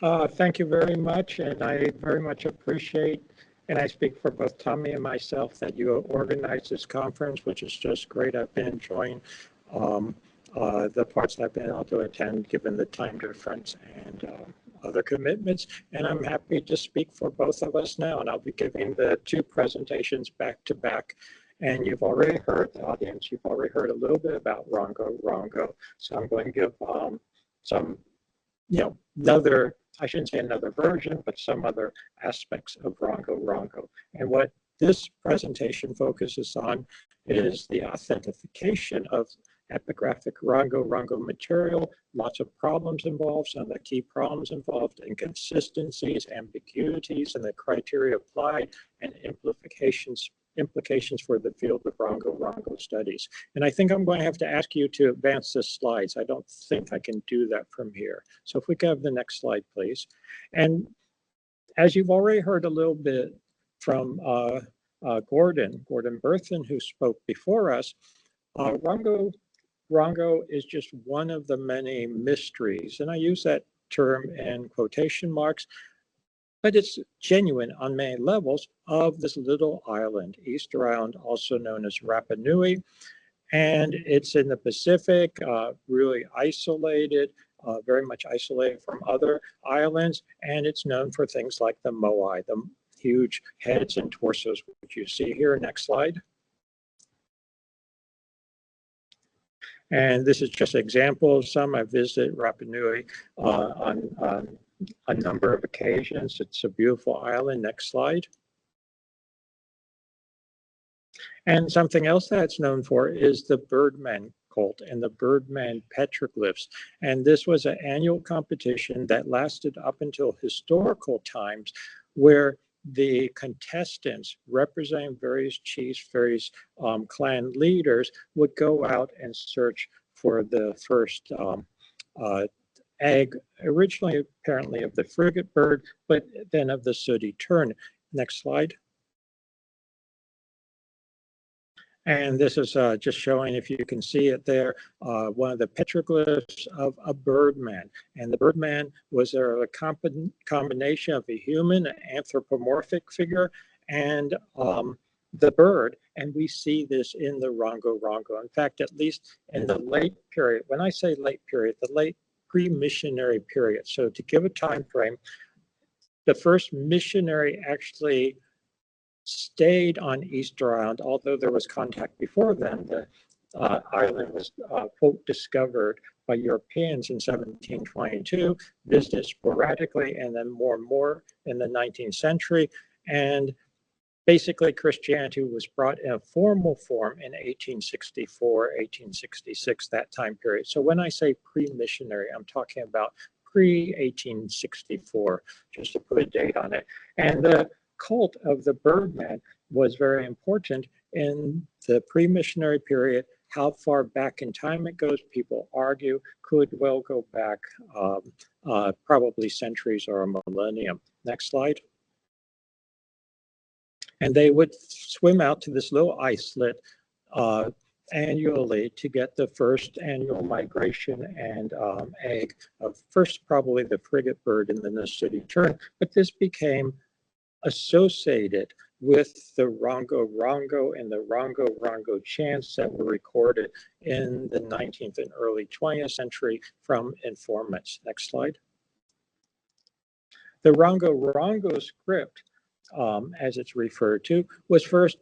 Thank you very much, and I very much appreciate, and I speak for both Tommy and myself, that you organized this conference, which is just great. I've been enjoying um, the parts I've been able to attend, given the time difference and other commitments, and I'm happy to speak for both of us now, and I'll be giving the two presentations back to back. And you've already heard, the audience, you've already heard a little bit about rongorongo, so I'm going to give some, another, I shouldn't say another version, but some other aspects of rongorongo. And what this presentation focuses on is the authentication of epigraphic rongorongo material. Lots of problems involved. Some of the key problems involved: inconsistencies, ambiguities in the criteria applied, and implications for the field of rongorongo studies. And I think I'm going to have to ask you to advance the slides. I don't think I can do that from here. So if we could have the next slide, please. And as you've already heard a little bit from Gordon Berthen, who spoke before us, rongo is just one of the many mysteries, and I use that term in quotation marks, but it's genuine on many levels, of this little island, Easter Island, also known as Rapa Nui. And it's in the Pacific, really isolated, very much isolated from other islands. And it's known for things like the moai, the huge heads and torsos, which you see here. Next slide. And this is just an example of some. I visited Rapa Nui on a number of occasions. It's a beautiful island. Next slide. And something else that's known for is the Birdman cult and the Birdman petroglyphs. And this was an annual competition that lasted up until historical times, where the contestants representing various chiefs, various clan leaders would go out and search for the first egg, originally apparently of the frigate bird, but then of the sooty tern. Next slide. And this is just showing, if you can see it there, one of the petroglyphs of a birdman. And the birdman was a combination of a human, an anthropomorphic figure, and the bird. And we see this in the rongorongo. In fact, at least in the late period, when I say late period, the late pre-missionary period. So to give a time frame, the first missionary actually stayed on Easter Island, although there was contact before then. The island was, quote, discovered by Europeans in 1722, visited sporadically, and then more and more in the 19th century. And basically, Christianity was brought in a formal form in 1864, 1866, that time period. So when I say pre-missionary, I'm talking about pre-1864, just to put a date on it. And the cult of the Birdman was very important in the pre-missionary period. How far back in time it goes, people argue, could well go back probably centuries or a millennium. Next slide. And they would swim out to this little islet annually to get the first annual migration and egg of first probably the frigate bird and then the sooty tern. But this became associated with the rongorongo and the rongorongo chants that were recorded in the 19th and early 20th century from informants. Next slide. The rongorongo script, as it's referred to, was first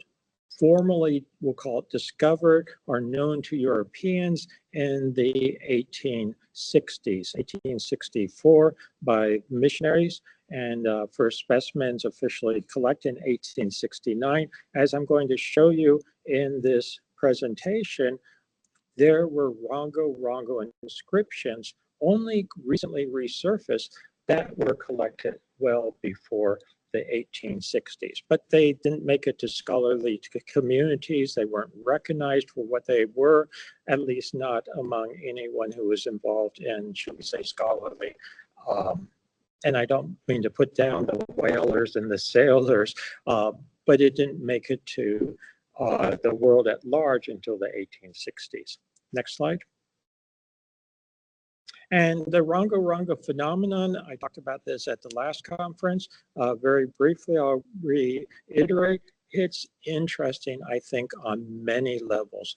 formally, we'll call it, discovered or known to Europeans in the 1860s, 1864 by missionaries, and first specimens officially collected in 1869. As I'm going to show you in this presentation, there were rongorongo inscriptions only recently resurfaced that were collected well before the 1860s, but they didn't make it to scholarly communities. They weren't recognized for what they were, at least not among anyone who was involved in, should we say, scholarly. And I don't mean to put down the whalers and the sailors, but it didn't make it to the world at large until the 1860s. Next slide. And the rongorongo phenomenon, I talked about this at the last conference. Very briefly, I'll reiterate. It's interesting, I think, on many levels.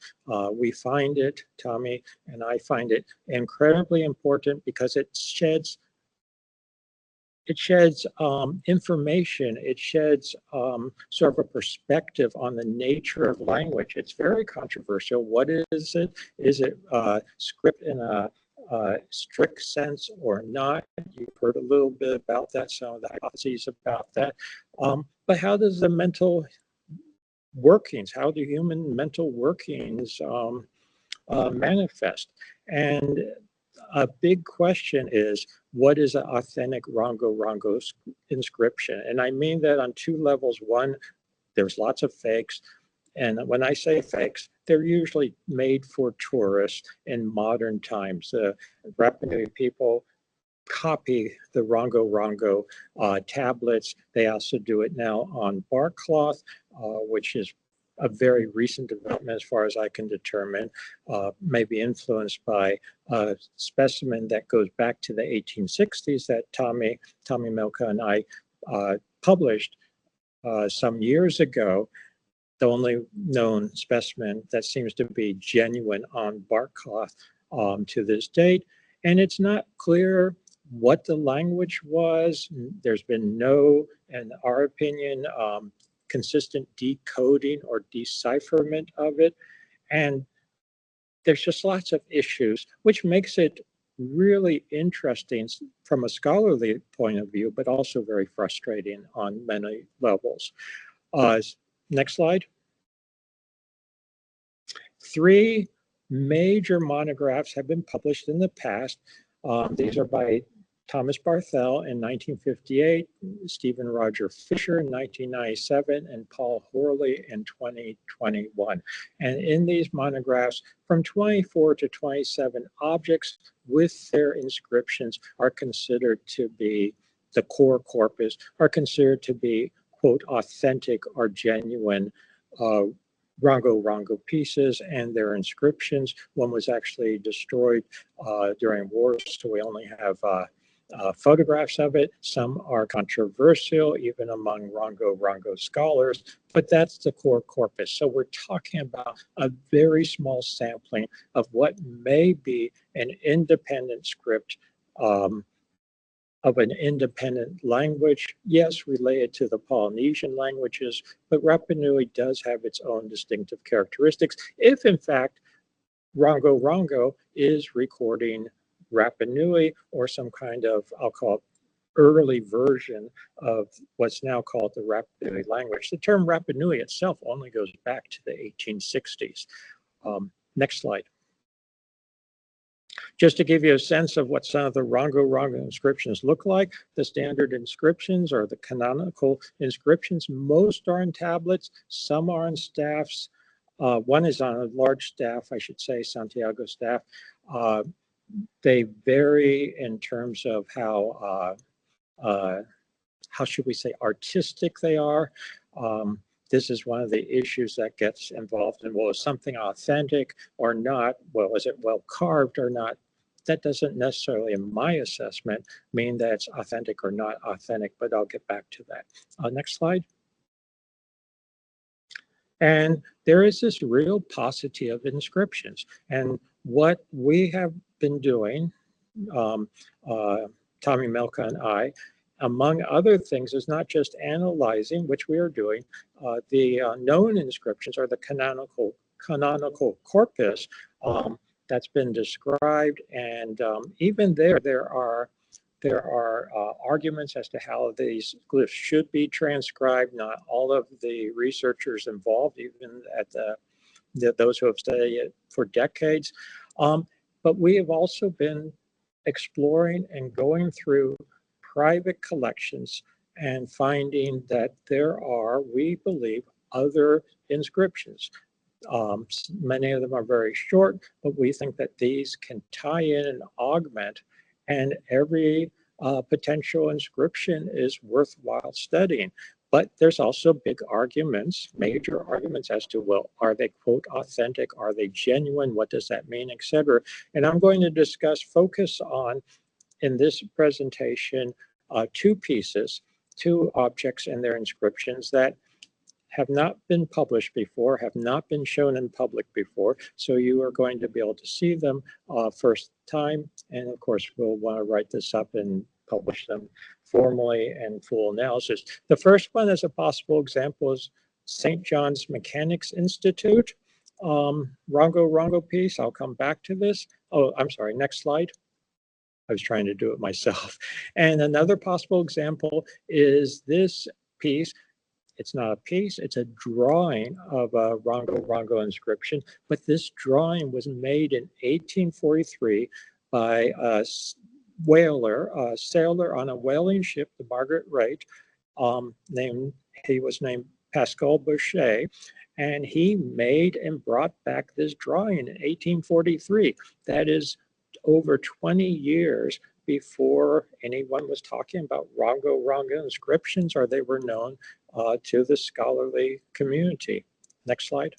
We find it, Tommy and I find it incredibly important because it sheds information, it sheds sort of a perspective on the nature of language. It's very controversial. What is it? Is it script in a strict sense or not? You've heard a little bit about that, some of the hypotheses about that. But how does the mental workings, how do human mental workings manifest? And a big question is, what is an authentic rongorongo inscription? And I mean that on two levels. One, there's lots of fakes. And when I say fakes, they're usually made for tourists in modern times. The Rapa Nui people copy the rongorongo tablets. They also do it now on bark cloth, which is a very recent development as far as I can determine, maybe influenced by a specimen that goes back to the 1860s that Tomi Melka and I published some years ago. The only known specimen that seems to be genuine on bark cloth to this date. And it's not clear what the language was. There's been no, in our opinion, consistent decoding or decipherment of it. And there's just lots of issues, which makes it really interesting from a scholarly point of view, but also very frustrating on many levels. Next slide. 3 major monographs have been published in the past. These are by Thomas Barthel in 1958, Stephen Roger Fisher in 1997, and Paul Horley in 2021. And in these monographs, from 24 to 27 objects with their inscriptions are considered to be the core corpus, are considered to be, quote, authentic or genuine rongorongo pieces and their inscriptions. One was actually destroyed during wars, so we only have photographs of it. Some are controversial, even among rongorongo scholars, but that's the core corpus. So we're talking about a very small sampling of what may be an independent script of an independent language, yes, related to the Polynesian languages, but Rapa Nui does have its own distinctive characteristics. If in fact rongorongo is recording Rapa Nui or some kind of, I'll call it, early version of what's now called the Rapa Nui language. The term Rapa Nui itself only goes back to the 1860s. Next slide. Just to give you a sense of what some of the rongorongo inscriptions look like, the standard inscriptions are the canonical inscriptions. Most are on tablets, some are on staffs. One is on a large staff, I should say, Santiago staff. They vary in terms of how should we say, artistic they are. This is one of the issues that gets involved in, well, is something authentic or not? Well, is it well carved or not? That doesn't necessarily, in my assessment, mean that it's authentic or not authentic, but I'll get back to that. Next slide. And there is this real paucity of inscriptions. And what we have been doing, Tomi Melka and I, among other things, is not just analyzing, which we are doing, the known inscriptions are the canonical corpus that's been described, and even there are arguments as to how these glyphs should be transcribed. Not all of the researchers involved, even at those who have studied it for decades, but we have also been exploring and going through private collections and finding that there are, we believe, other inscriptions. Many of them are very short, but we think that these can tie in and augment, and every potential inscription is worthwhile studying. But there's also big arguments, major arguments as to, well, are they, quote, authentic? Are they genuine? What does that mean, etc.? And I'm going to focus on, in this presentation, two pieces, two objects and their inscriptions that have not been published before, have not been shown in public before. So you are going to be able to see them first time. And of course, we'll want to write this up and publish them formally and full analysis. The first one as a possible example is St. John's Mechanics Institute, rongorongo piece. I'll come back to this. Oh, I'm sorry, next slide. I was trying to do it myself. And another possible example is this piece. It's not a piece, it's a drawing of a rongorongo inscription, but this drawing was made in 1843 by a whaler, a sailor on a whaling ship, the Margaret Wright, he was named Pascal Boucher, and he made and brought back this drawing in 1843. That is over 20 years before anyone was talking about rongorongo inscriptions, or they were known to the scholarly community. Next slide.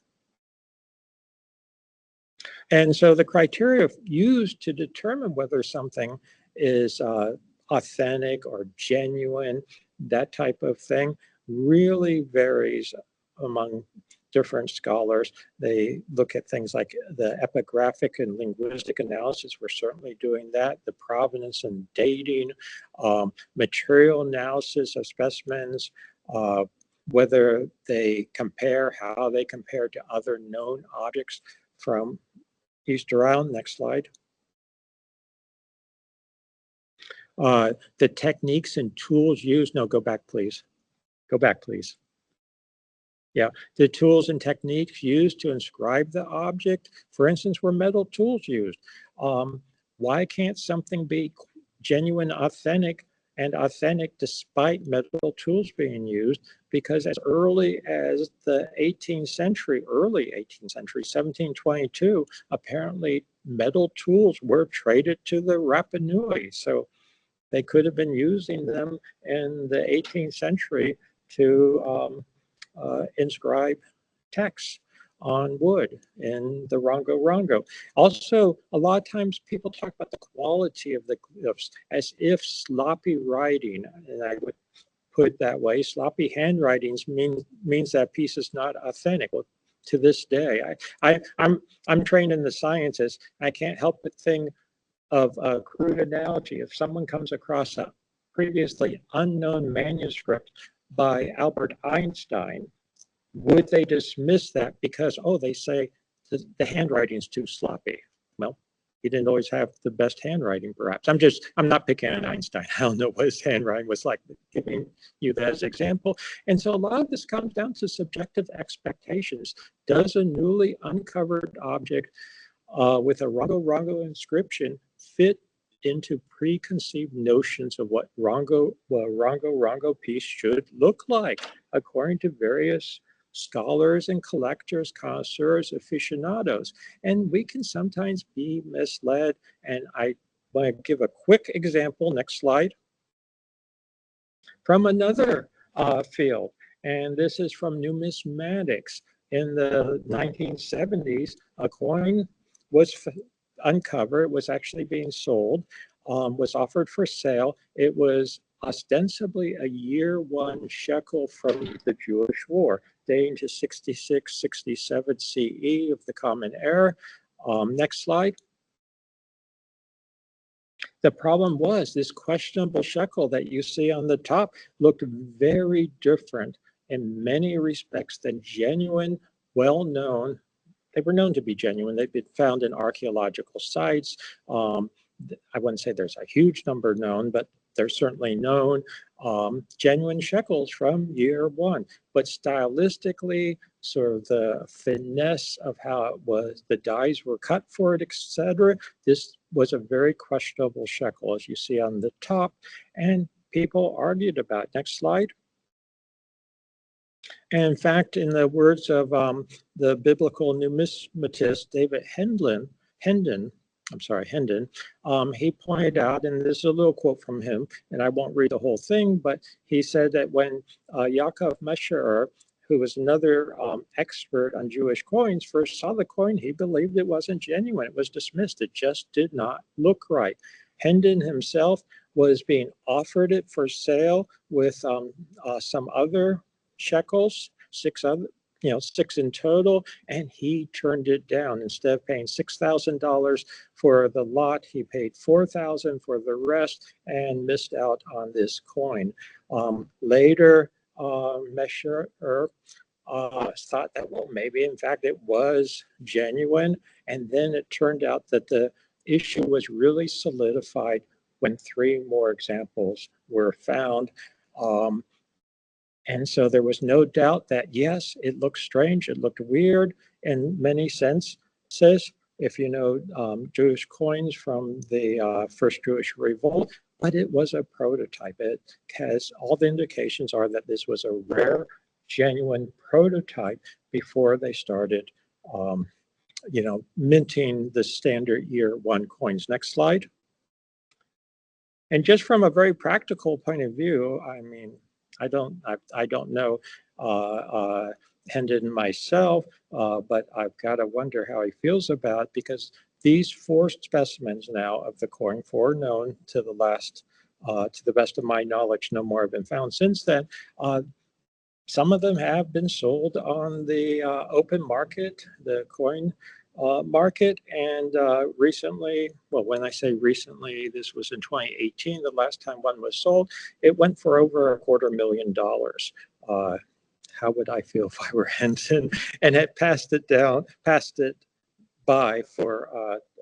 And so the criteria used to determine whether something is authentic or genuine, that type of thing, really varies among different scholars. They look at things like the epigraphic and linguistic analysis. We're certainly doing that. The provenance and dating, material analysis of specimens, whether they compare, how they compare to other known objects from Easter Island. Next slide. The techniques and tools used. No, go back, please. Go back, please. Yeah, the tools and techniques used to inscribe the object, for instance, were metal tools used. Why can't something be genuine, authentic, and authentic despite metal tools being used? Because as early as the 18th century, early 18th century, 1722, apparently metal tools were traded to the Rapa Nui. So they could have been using them in the 18th century to inscribe texts on wood in the rongorongo. Also, a lot of times people talk about the quality of the glyphs as if sloppy writing, and I would put it that way, sloppy handwritings means that piece is not authentic. Well, to this day, I'm trained in the sciences. I can't help but think of a crude analogy. If someone comes across a previously unknown manuscript by Albert Einstein, would they dismiss that because, oh, they say the handwriting's too sloppy? Well, he didn't always have the best handwriting, perhaps. I'm not picking on Einstein. I don't know what his handwriting was like, giving you that as an example. And so a lot of this comes down to subjective expectations. Does a newly uncovered object with a rongorongo inscription fit into preconceived notions of what rongorongo piece should look like, according to various scholars and collectors, connoisseurs, aficionados? And we can sometimes be misled. And I want to give a quick example, next slide, from another field. And this is from numismatics. In the 1970s, a coin was uncovered, was actually being sold, was offered for sale. It was ostensibly a year one shekel from the Jewish War, dating to 66, 67 CE of the Common Era. Next slide. The problem was this questionable shekel that you see on the top looked very different in many respects than genuine, well-known. They were known to be genuine. They've been found in archaeological sites. I wouldn't say there's a huge number known, but they're certainly known genuine shekels from year one. But stylistically, sort of the finesse of how it was, the dies were cut for it, etc. This was a very questionable shekel, as you see on the top, and people argued about it. Next slide. And in fact, in the words of the biblical numismatist David Hendon, Hendon, he pointed out, and this is a little quote from him, and I won't read the whole thing, but he said that when Yaakov Mesherer, who was another expert on Jewish coins, first saw the coin, he believed it wasn't genuine. It was dismissed. It just did not look right. Hendon himself was being offered it for sale with some other shekels, six in total, and he turned it down. Instead of paying $6,000 for the lot, he paid $4,000 for the rest and missed out on this coin. Later, Mesherer thought that, well, maybe in fact it was genuine, and then it turned out that the issue was really solidified when 3 more examples were found. And so there was no doubt that, yes, it looked strange, it looked weird in many senses. If you know Jewish coins from the first Jewish revolt, but it was a prototype. It has all the indications are that this was a rare, genuine prototype before they started, minting the standard year 1 coins. Next slide. And just from a very practical point of view, I mean, I don't know Hendon myself, but I've got to wonder how he feels about it, because these 4 specimens now of the coin, 4 known to the last, to the best of my knowledge, no more have been found since then. Some of them have been sold on the open market, the coin market, and recently, well, when I say recently, this was in 2018, the last time one was sold, it went for over $250,000. How would I feel if I were Hendon and had passed it by for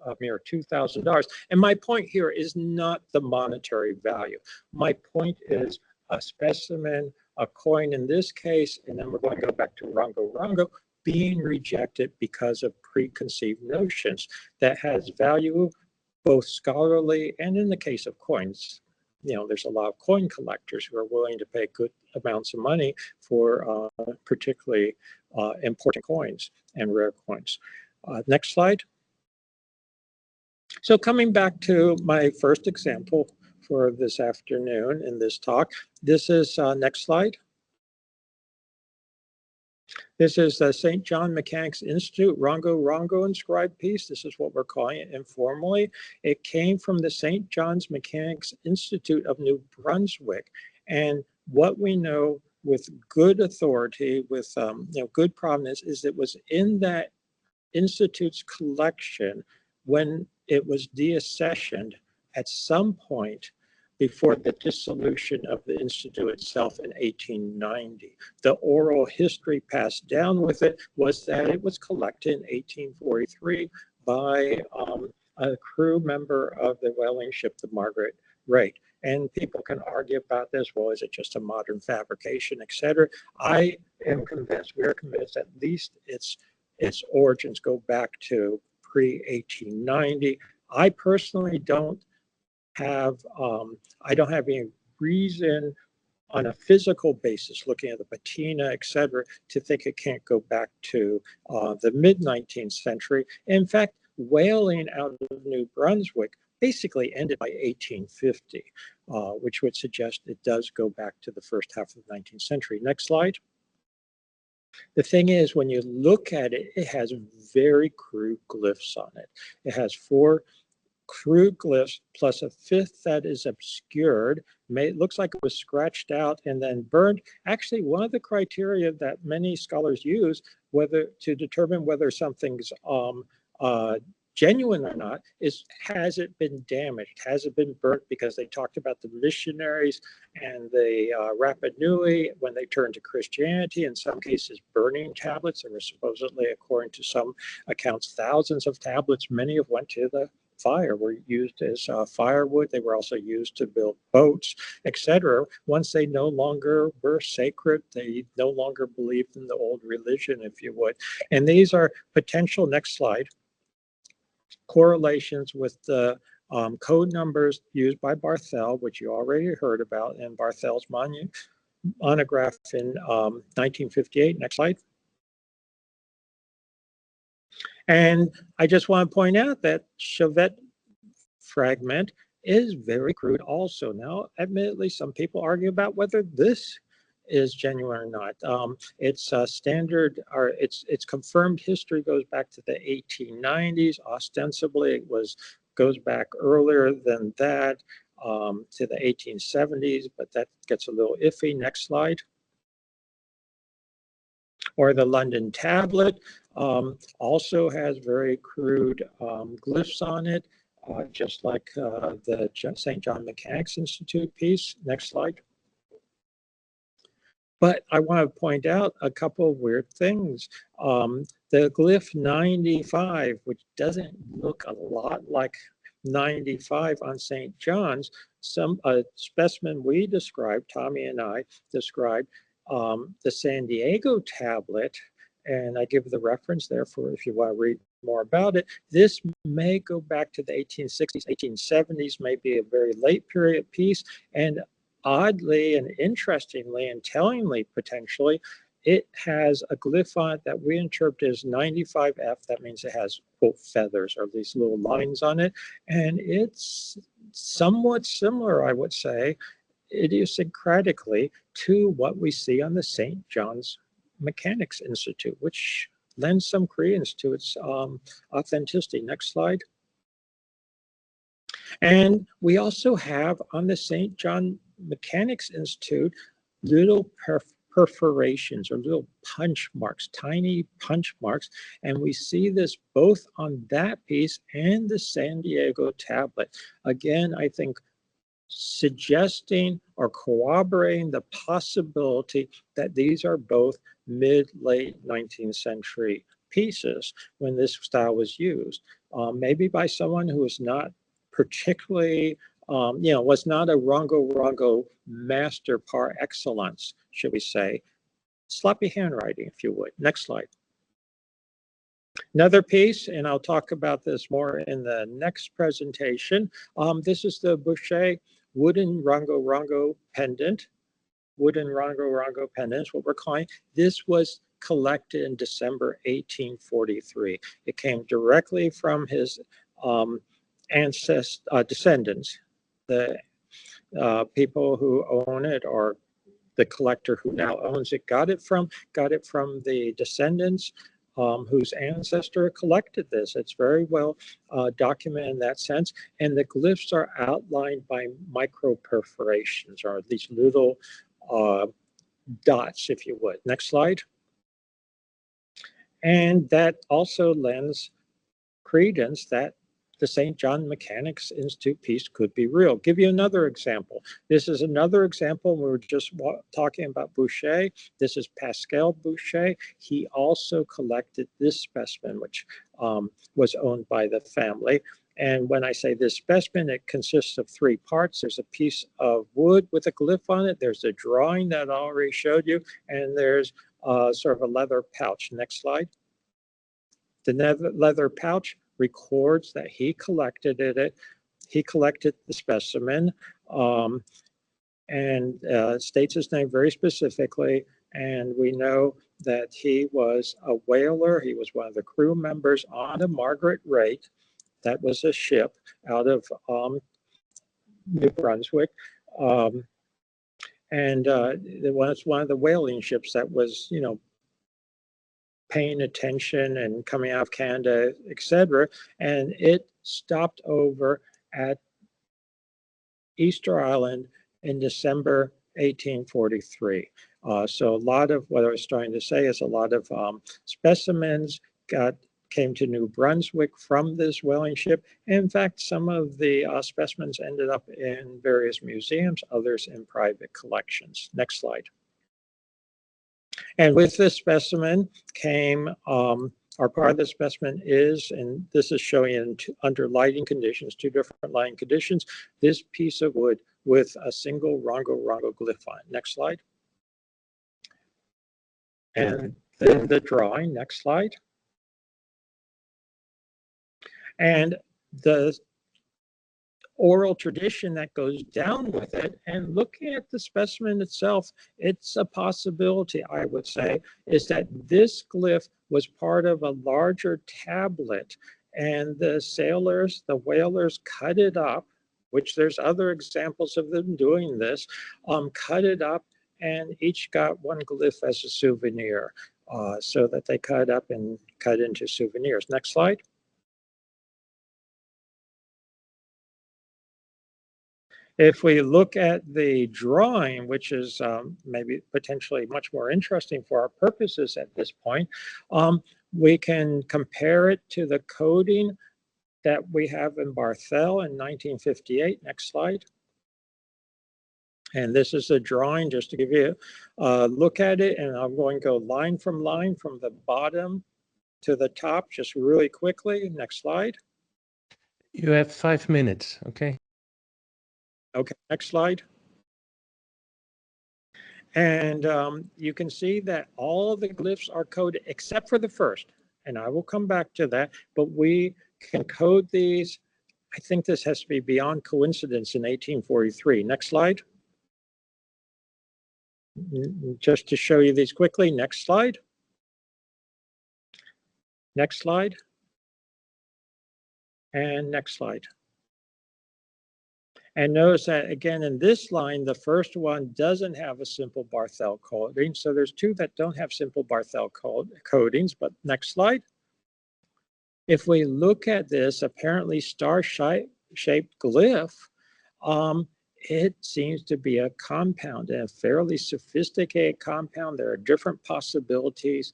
a mere $2,000? And my point here is not the monetary value. My point is a specimen, a coin in this case, and then we're going to go back to rongorongo, being rejected because of preconceived notions that has value, both scholarly and in the case of coins. There's a lot of coin collectors who are willing to pay good amounts of money for particularly important coins and rare coins. Next slide. So coming back to my first example for this afternoon in this talk, this is, next slide. This is the St. John Mechanics Institute rongorongo inscribed piece. This is what we're calling it informally. It came from the St. John's Mechanics Institute of New Brunswick. And what we know with good authority, with good provenance, is it was in that institute's collection when it was deaccessioned at some point before the dissolution of the Institute itself in 1890. The oral history passed down with it was that it was collected in 1843 by a crew member of the whaling ship, the Margaret Rate. And people can argue about this. Well, is it just a modern fabrication, et cetera? I am convinced, we're convinced, at least its origins go back to pre-1890. I personally don't have any reason on a physical basis, looking at the patina, et cetera, to think it can't go back to the mid-19th century. In fact, whaling out of New Brunswick basically ended by 1850, which would suggest it does go back to the first half of the 19th century. Next slide. The thing is, when you look at it, it has very crude glyphs on it. It has 4 crude glyphs plus a 5th that is obscured. It looks like it was scratched out and then burned. Actually, one of the criteria that many scholars use to determine whether something's genuine or not is, has it been damaged? Has it been burnt? Because they talked about the missionaries and the Rapanui when they turned to Christianity, in some cases burning tablets. There were supposedly, according to some accounts, thousands of tablets. Many of went to the fire, were used as firewood. They were also used to build boats, etc. Once they no longer were sacred, they no longer believed in the old religion, if you would. And these are potential, next slide, correlations with the code numbers used by Barthel, which you already heard about, in Barthel's monograph in 1958. Next slide. And I just want to point out that Chauvet fragment is very crude also. Now, admittedly, some people argue about whether this is genuine or not. It's standard, or its confirmed history goes back to the 1890s. Ostensibly, it goes back earlier than that, to the 1870s, but that gets a little iffy. Next slide. Or the London tablet also has very crude glyphs on it, just like the St. John Mechanics Institute piece. Next slide. But I want to point out a couple of weird things. The glyph 95, which doesn't look a lot like 95 on St. John's, a specimen we described, Tommy and I described, the San Diego tablet, and I give the reference there for if you want to read more about it. This may go back to the 1860s, 1870s, may be a very late period piece, and oddly and interestingly and tellingly potentially, it has a glyph on it that we interpret as 95F. That means it has, quote, feathers or these little lines on it. And it's somewhat similar, I would say, idiosyncratically to what we see on the St. John's Mechanics Institute, which lends some credence to its authenticity. Next slide. And we also have on the St. John Mechanics Institute little perforations or little punch marks, tiny punch marks. And we see this both on that piece and the San Diego tablet. Again, I think suggesting or corroborating the possibility that these are both mid-late 19th century pieces when this style was used, maybe by someone who was not particularly, was not a rongorongo master par excellence, should we say. Sloppy handwriting, if you would. Next slide. Another piece, and I'll talk about this more in the next presentation. This is the Boucher wooden rongorongo pendant. Wooden rongorongo pendant is what we're calling. This was collected in December 1843. It came directly from his descendants, the people who own it, or the collector who now owns it got it from the descendants whose ancestor collected this. It's very well documented in that sense. And the glyphs are outlined by micro perforations, or these little dots, if you would. Next slide. And that also lends credence that the St. John Mechanics Institute piece could be real. Give you another example. This is another example. We were just talking about Boucher. This is Pascal Boucher. He also collected this specimen, which was owned by the family. And when I say this specimen, it consists of three parts. There's a piece of wood with a glyph on it. There's a drawing that I already showed you. And there's sort of a leather pouch. Next slide. The leather pouch records that he collected it. He collected the specimen and states his name very specifically. And we know that he was a whaler. He was one of the crew members on the Margaret Rate. That was a ship out of New Brunswick. And it was one of the whaling ships that was, paying attention and coming out of Canada, etc. And it stopped over at Easter Island in December 1843. So a lot of what I was trying to say is a lot of specimens came to New Brunswick from this whaling ship. In fact, some of the specimens ended up in various museums, others in private collections. Next slide. And with this specimen came, or part of the specimen is, and this is showing under lighting conditions, two different lighting conditions, this piece of wood with a single rongorongo glyph on it. Next slide. And then the drawing, next slide. And the oral tradition that goes down with it. And looking at the specimen itself, it's a possibility, I would say, is that this glyph was part of a larger tablet, and the sailors, the whalers, cut it up, which there's other examples of them doing this, cut it up, and each got one glyph as a souvenir, so that they cut up and cut into souvenirs. Next slide. If we look at the drawing, which is maybe potentially much more interesting for our purposes at this point, we can compare it to the coding that we have in Barthel in 1958. Next slide. And this is a drawing just to give you a look at it. And I'm going to go line from the bottom to the top, just really quickly. Next slide. You have 5 minutes, okay? Okay, next slide. And you can see that all the glyphs are coded except for the first. And I will come back to that, but we can code these. I think this has to be beyond coincidence in 1843. Next slide. Just to show you these quickly. Next slide. Next slide. And next slide. And notice that again in this line, the first one doesn't have a simple Barthel coding. So there's two that don't have simple Barthel codings, but next slide. If we look at this apparently star-shaped glyph, it seems to be a compound, a fairly sophisticated compound. There are different possibilities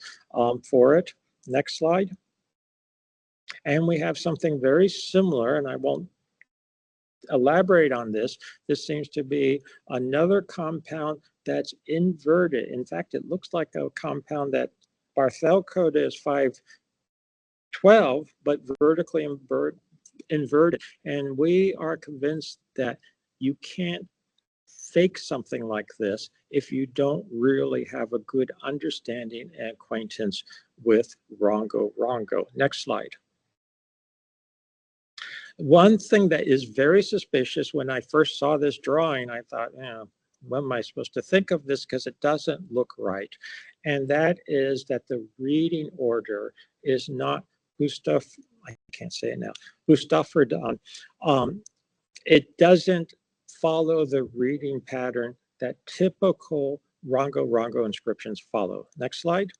for it. Next slide. And we have something very similar, and I won't elaborate on this. This seems to be another compound that's inverted. In fact, it looks like a compound that Barthel code is 512, but vertically inverted. And we are convinced that you can't fake something like this if you don't really have a good understanding and acquaintance with rongorongo. Next slide. One thing that is very suspicious, when I first saw this drawing, I thought, what am I supposed to think of this, because it doesn't look right. And that is that the reading order is not I can't say it now, Hustaferdon. It doesn't follow the reading pattern that typical rongorongo inscriptions follow. Next slide.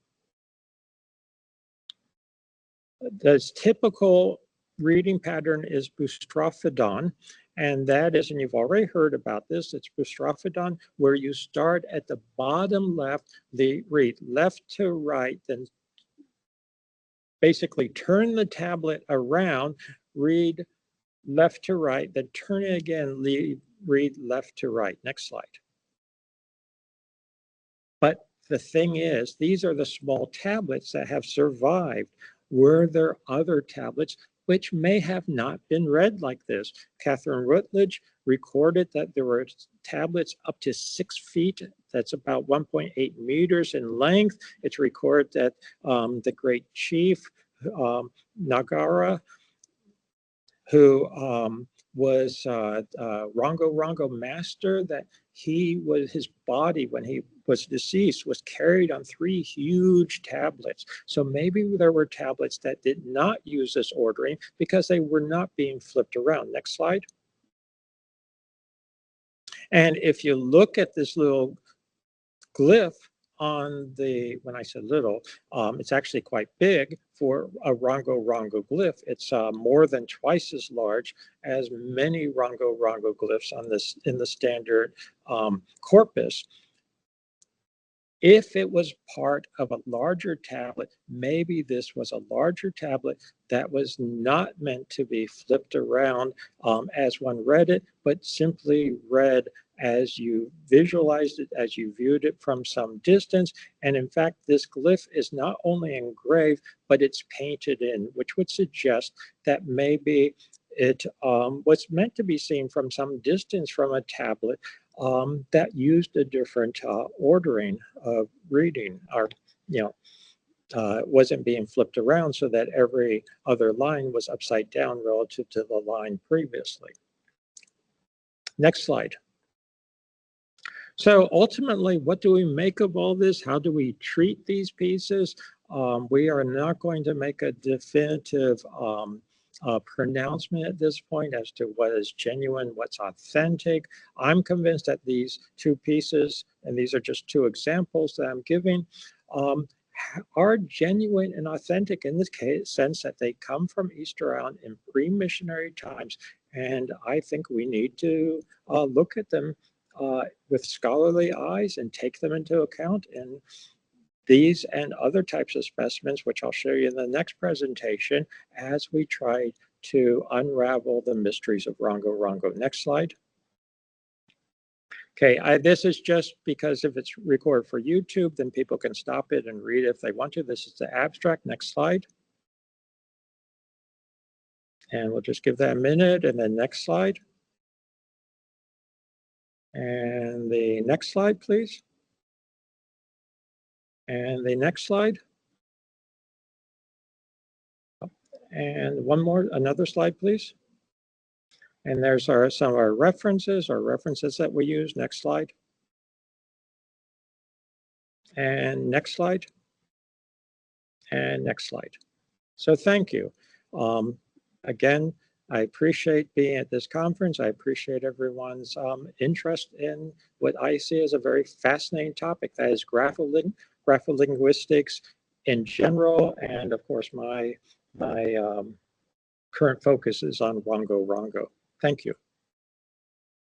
The typical reading pattern is Boustrophodon, and that is, and you've already heard about this, it's Boustrophodon, where you start at the bottom left, read left to right, then basically turn the tablet around, read left to right, then turn it again, read left to right. Next slide. But the thing is, these are the small tablets that have survived. Were there other tablets which may have not been read like this? Catherine Rutledge recorded that there were tablets up to 6 feet. That's about 1.8 meters in length. It's recorded that the great chief, Nagara, who was rongorongo master, that his body, when he was deceased, was carried on 3 huge tablets. So maybe there were tablets that did not use this ordering because they were not being flipped around. Next slide. And if you look at this little glyph on the, when I said little, it's actually quite big for a rongorongo glyph. It's more than twice as large as many rongorongo glyphs on this in the standard corpus. If it was part of a larger tablet, maybe this was a larger tablet that was not meant to be flipped around as one read it, but simply read as you visualized it, as you viewed it from some distance. And in fact, this glyph is not only engraved, but it's painted in, which would suggest that maybe it was meant to be seen from some distance from a tablet that used a different ordering of reading, or wasn't being flipped around so that every other line was upside down relative to the line previously. Next slide. So ultimately, what do we make of all this? How do we treat these pieces? We are not going to make a definitive pronouncement at this point as to what is genuine, what's authentic. I'm convinced that these two pieces, and these are just two examples that I'm giving, are genuine and authentic in this case, sense that they come from East Iran in pre-missionary times. And I think we need to look at them with scholarly eyes and take them into account. And these and other types of specimens, which I'll show you in the next presentation, as we try to unravel the mysteries of rongorongo. Next slide. Okay, this is just because if it's recorded for YouTube, then people can stop it and read it if they want to. This is the abstract. Next slide. And we'll just give that a minute, and then next slide. And the next slide, please. And the next slide. And one more, another slide, please. And there's some of our references that we use. Next slide. And next slide. And next slide. So thank you. Again, I appreciate being at this conference. I appreciate everyone's interest in what I see as a very fascinating topic, that is grapholinguistics in general. And of course, my current focus is on rongorongo. Thank you.